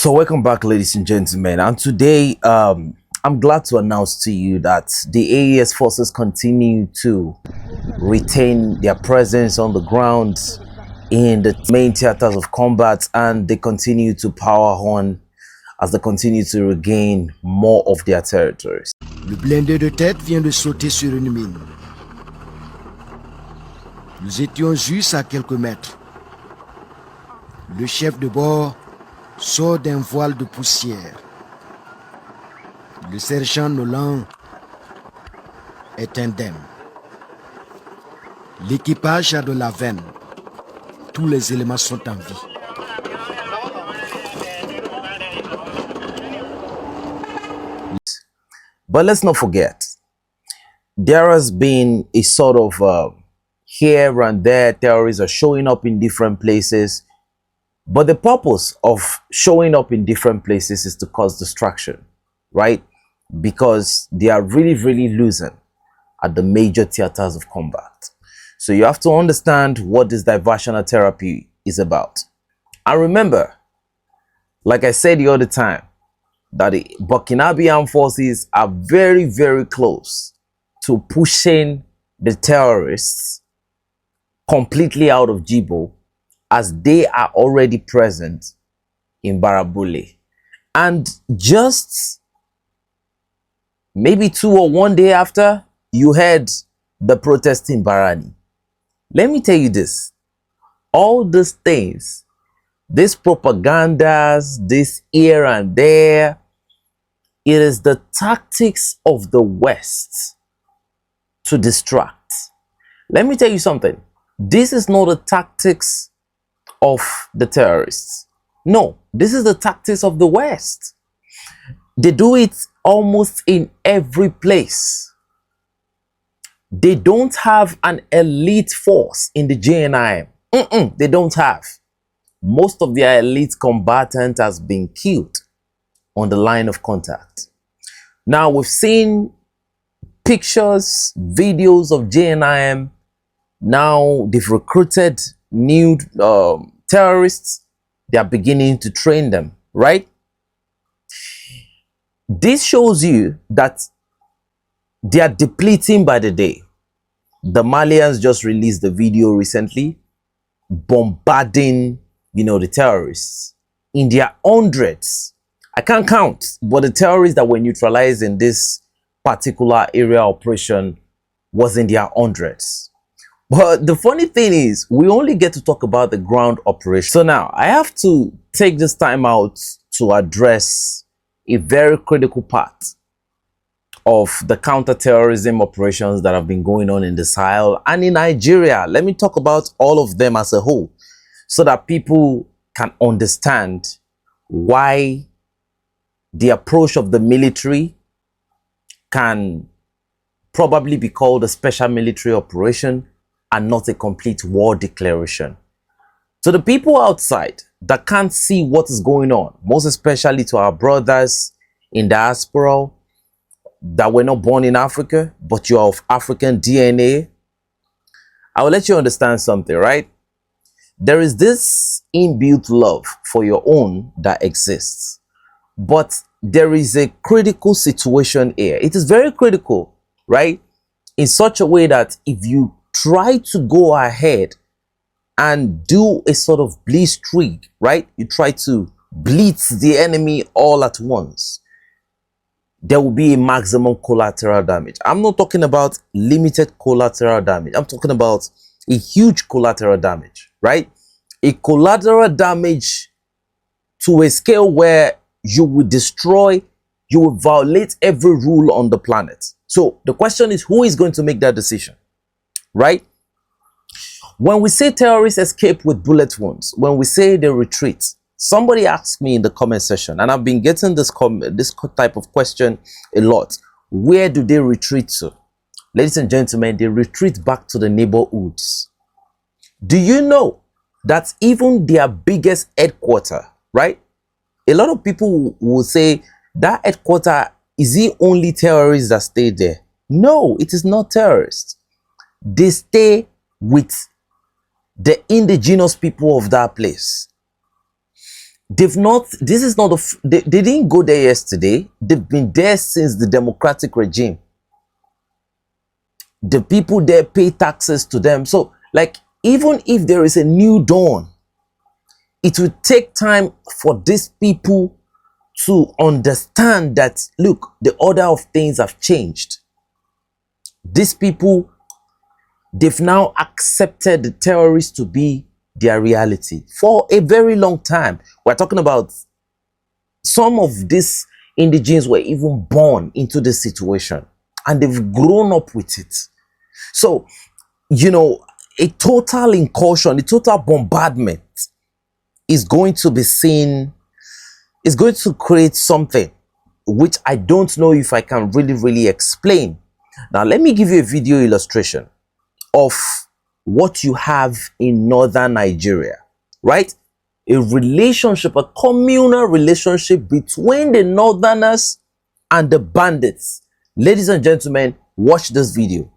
So welcome back, ladies and gentlemen, and today I'm glad to announce to you that the AES forces continue to retain their presence on the ground in the main theaters of combat, and they continue to power on as they continue to regain more of their territories. Le blindé de tête vient de sauter sur une mine. Nous étions juste à quelques mètres. Le chef de bord sort d'un voile de poussière. Le sergent Nolan est indemne. L'équipage a de la veine. Tous les éléments sont en vie. But let's not forget, there has been a sort of here and there terrorists are showing up in different places. But the purpose of showing up in different places is to cause distraction, right? Because they are really losing at the major theaters of combat. So you have to understand what this diversional therapy is about. And remember, like I said the other time, that the Burkinabean forces are very close to pushing the terrorists completely out of Djibo, as they are already present in Barabule. And just maybe 2 or 1 day after, you heard the protest in Barani. Let me tell you this, all these things, these propagandas, this here and there, it is the tactics of the West to distract. Let me tell you something, this is not the tactics of the terrorists. No, this is the tactics of the West. They do it almost in every place. They don't have an elite force in the JNIM. They don't have. Most of their elite combatants has been killed on the line of contact. Now we've seen pictures, videos of JNIM. Now they've recruited new terrorists. They are beginning to train them, right? This shows you that they are depleting by the day. The Malians just released the video recently bombarding, the terrorists in their hundreds. I can't count, but the terrorists that were neutralized in this particular area operation was in their hundreds. But the funny thing is, we only get to talk about the ground operation. So now I have to take this time out to address a very critical part of the counterterrorism operations that have been going on in the Sahel and in Nigeria. Let me talk about all of them as a whole so that people can understand why the approach of the military can probably be called a special military operation and not a complete war declaration. To the people outside that can't see what is going on, most especially to our brothers in diaspora that were not born in Africa, but you are of African DNA, I will let you understand something, right? There is this inbuilt love for your own that exists, but there is a critical situation here. It is very critical, right? In such a way that if you try to go ahead and do a sort of blitzkrieg, right? You try to blitz the enemy all at once, there will be a maximum collateral damage. I'm not talking about limited collateral damage. I'm talking about a huge collateral damage, right? A collateral damage to a scale where you will destroy, you will violate every rule on the planet. So the question is, who is going to make that decision? Right? When we say terrorists escape with bullet wounds, when we say they retreat, somebody asked me in the comment section, and I've been getting this type of question a lot. Where do they retreat to? Ladies and gentlemen, they retreat back to the neighborhoods. Do you know that even their biggest headquarter, right? A lot of people will say that headquarter, is it only terrorists that stay there? No, it is not terrorists. They stay with the indigenous people of that place. They've not, this is not, they didn't go there yesterday. They've been there since the democratic regime. The people there pay taxes to them. So, like, even if there is a new dawn, it will take time for these people to understand that, look, the order of things have changed. These people, they've now accepted the terrorists to be their reality for a very long time. We're talking about some of these indigenes were even born into this situation and they've grown up with it. So, you know, a total incursion, a total bombardment is going to be seen, is going to create something which I don't know if I can really explain. Now, let me give you a video illustration of what you have in northern Nigeria, right? A relationship, a communal relationship between the northerners and the bandits. Ladies and gentlemen, watch this video.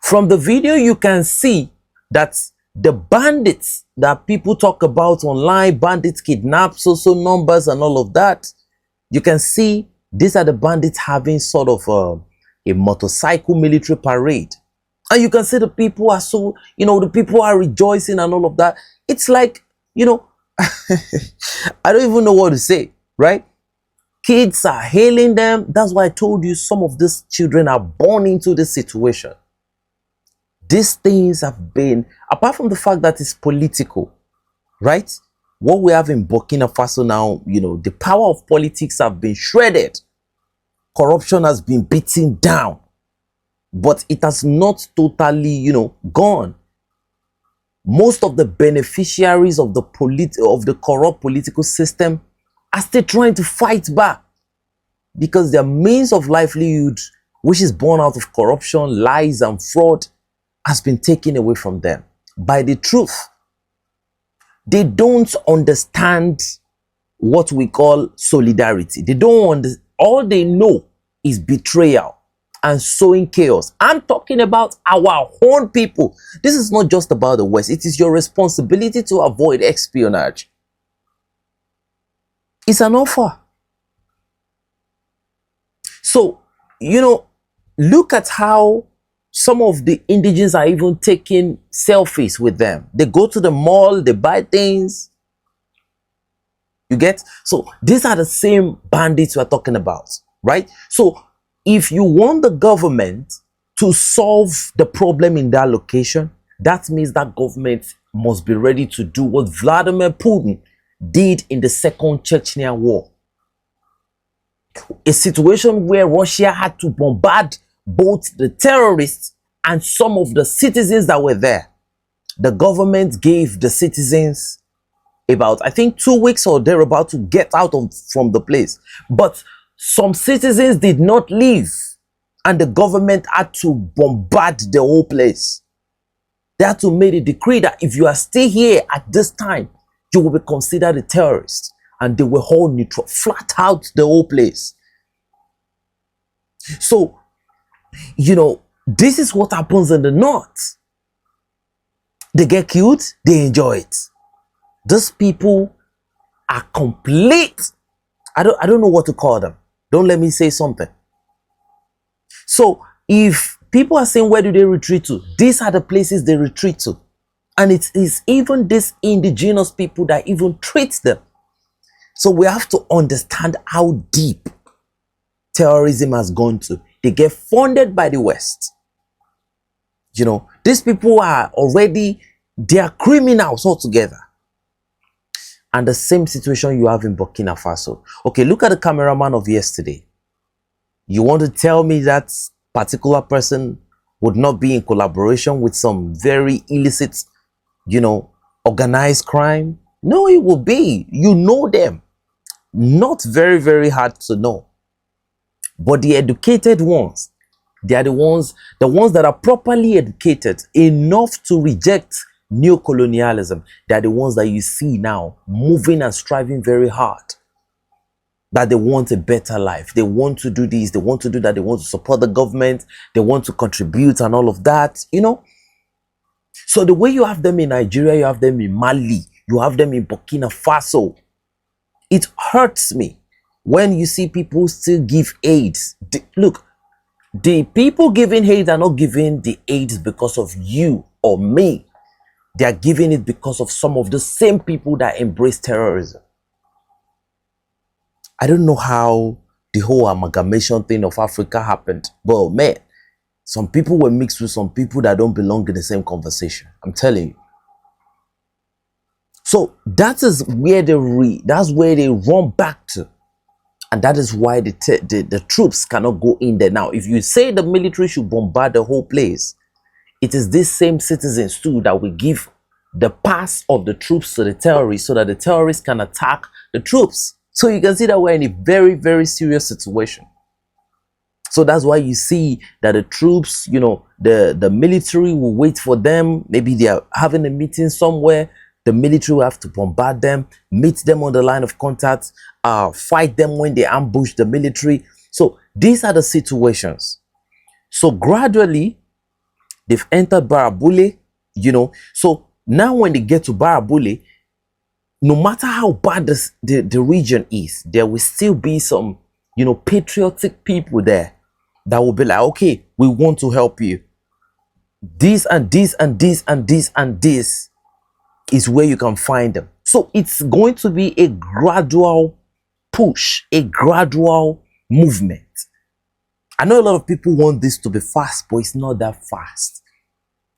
From the video, you can see that the bandits that people talk about online, bandits kidnap, social numbers and all of that, you can see these are the bandits having sort of a motorcycle military parade. And you can see the people are so, you know, the people are rejoicing and all of that. It's like, you know, I don't even know what to say, right? Kids are hailing them. That's why I told you some of these children are born into this situation. These things have been, apart from the fact that it's political, right? What we have in Burkina Faso now, you know, the power of politics have been shredded. Corruption has been beaten down. But it has not totally, you know, gone. Most of the beneficiaries of the corrupt political system are still trying to fight back because their means of livelihood, which is born out of corruption, lies and fraud, has been taken away from them by the truth. They don't understand what we call solidarity. They don't understand. All they know is betrayal and sowing chaos. I'm talking about our own people. This is not just about the West. It is your responsibility to avoid espionage. It's an offer. So, you know, look at how some of the indigenes are even taking selfies with them. They go to the mall, they buy things. You get? So these are the same bandits we're talking about, right? So if you want the government to solve the problem in that location, that means that government must be ready to do what Vladimir Putin did in the Second Chechnya War. A situation where Russia had to bombard both the terrorists and some of the citizens that were there. The government gave the citizens about, I think, 2 weeks or they're about to get out from the place. But some citizens did not leave and the government had to bombard the whole place. They had to make a decree that if you are still here at this time, you will be considered a terrorist. And they were all neutral, flat out the whole place. So, you know, this is what happens in the north. They get killed, they enjoy it. Those people are complete. I don't know what to call them. Don't let me say something. So if people are saying, where do they retreat to? These are the places they retreat to. And it is even these indigenous people that even treat them. So we have to understand how deep terrorism has gone to. They get funded by the West. You know, these people are already, they are criminals altogether. And the same situation you have in Burkina Faso. Okay, look at the cameraman of yesterday. You want to tell me that particular person would not be in collaboration with some very illicit, you know, organized crime? No, it will be. You know them. Not very, very hard to know. But the educated ones, they are the ones that are properly educated enough to reject neocolonialism. They are the ones that you see now moving and striving very hard. That they want a better life. They want to do this, they want to do that, they want to support the government, they want to contribute and all of that, you know. So the way you have them in Nigeria, you have them in Mali, you have them in Burkina Faso. It hurts me when you see people still give aid. Look, the people giving aid are not giving the aid because of you or me. They are giving it because of some of the same people that embrace terrorism. I don't know how the whole amalgamation thing of Africa happened. Well, man, some people were mixed with some people that don't belong in the same conversation. I'm telling you. So that is where that's where they run back to. And that is why the troops cannot go in there now. If you say the military should bombard the whole place, it is these same citizens too that will give the pass of the troops to the terrorists so that the terrorists can attack the troops. So you can see that we're in a very, very serious situation. So that's why you see that the troops, you know, the military will wait for them. Maybe they are having a meeting somewhere. The military will have to bombard them, meet them on the line of contact, fight them when they ambush the military. So these are the situations. So gradually, they've entered Barabule, you know. So now when they get to Barabule, no matter how bad the region is, there will still be some, you know, patriotic people there that will be like, okay, we want to help you. This and this and this and this and this is where you can find them. So it's going to be a gradual push, a gradual movement. I know a lot of people want this to be fast, but it's not that fast.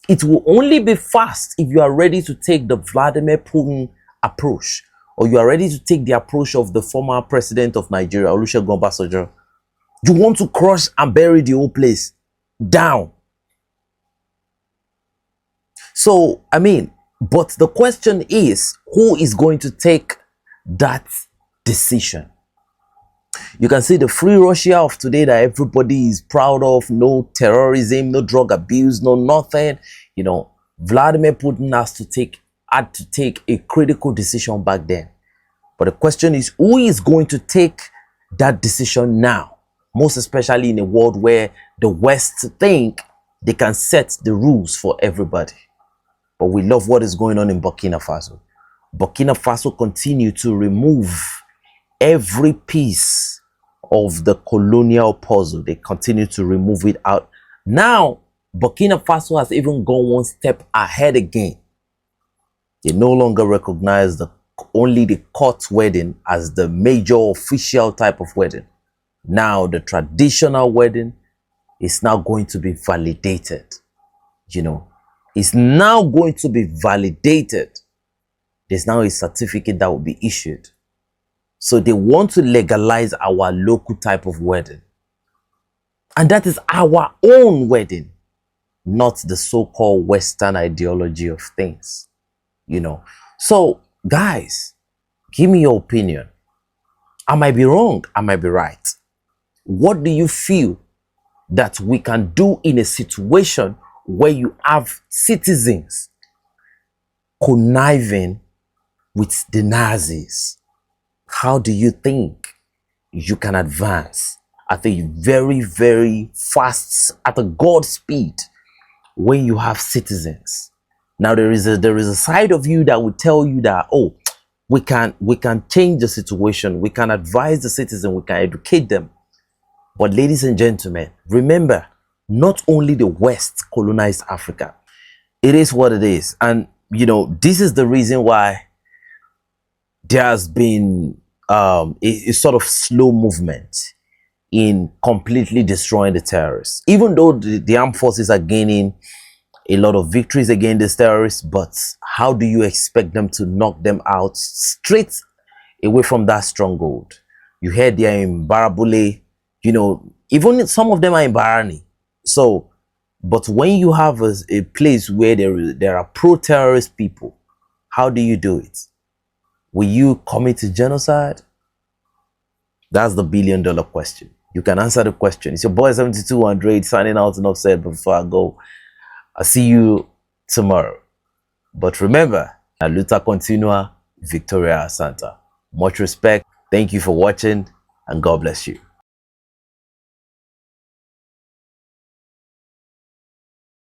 It will only be fast if you are ready to take the Vladimir Putin approach, or you are ready to take the approach of the former president of Nigeria, Olusegun Obasanjo. You want to crush and bury the whole place down. So, I mean, but the question is, who is going to take that decision? You can see the free Russia of today that everybody is proud of. No terrorism, no drug abuse, no nothing. You know, Vladimir Putin had to take a critical decision back then. But the question is, who is going to take that decision now? Most especially in a world where the West think they can set the rules for everybody. But we love what is going on in Burkina Faso. Burkina Faso continue to remove every piece of the colonial puzzle. They continue to remove it out. Now, Burkina Faso has even gone one step ahead again. They no longer recognize only the court wedding as the major official type of wedding. Now, the traditional wedding is now going to be validated. You know, it's now going to be validated. There's now a certificate that will be issued. So they want to legalize our local type of wedding. And that is our own wedding, not the so-called Western ideology of things. You know, so guys, give me your opinion. I might be wrong, I might be right. What do you feel that we can do in a situation where you have citizens conniving with the Nazis? How do you think you can advance at a very, very fast, at a God speed, when you have citizens Now there is a side of you that will tell you that, oh, we can change the situation, we can advise the citizen, we can educate them. But ladies and gentlemen, remember, not only the West colonized Africa. It is what it is. And you know, this is the reason why there has been a sort of slow movement in completely destroying the terrorists. Even though the armed forces are gaining a lot of victories against these terrorists, but how do you expect them to knock them out straight away from that stronghold? You heard they are in Barabule, you know, even some of them are in Barani. So, but when you have a place where there are pro-terrorist people, how do you do it? Will you commit to genocide? That's the billion-dollar question. You can answer the question. It's your boy 7200 signing out, enough said. Before I go, I'll see you tomorrow. But remember, la luta continua, Victoria Santa. Much respect. Thank you for watching, and God bless you.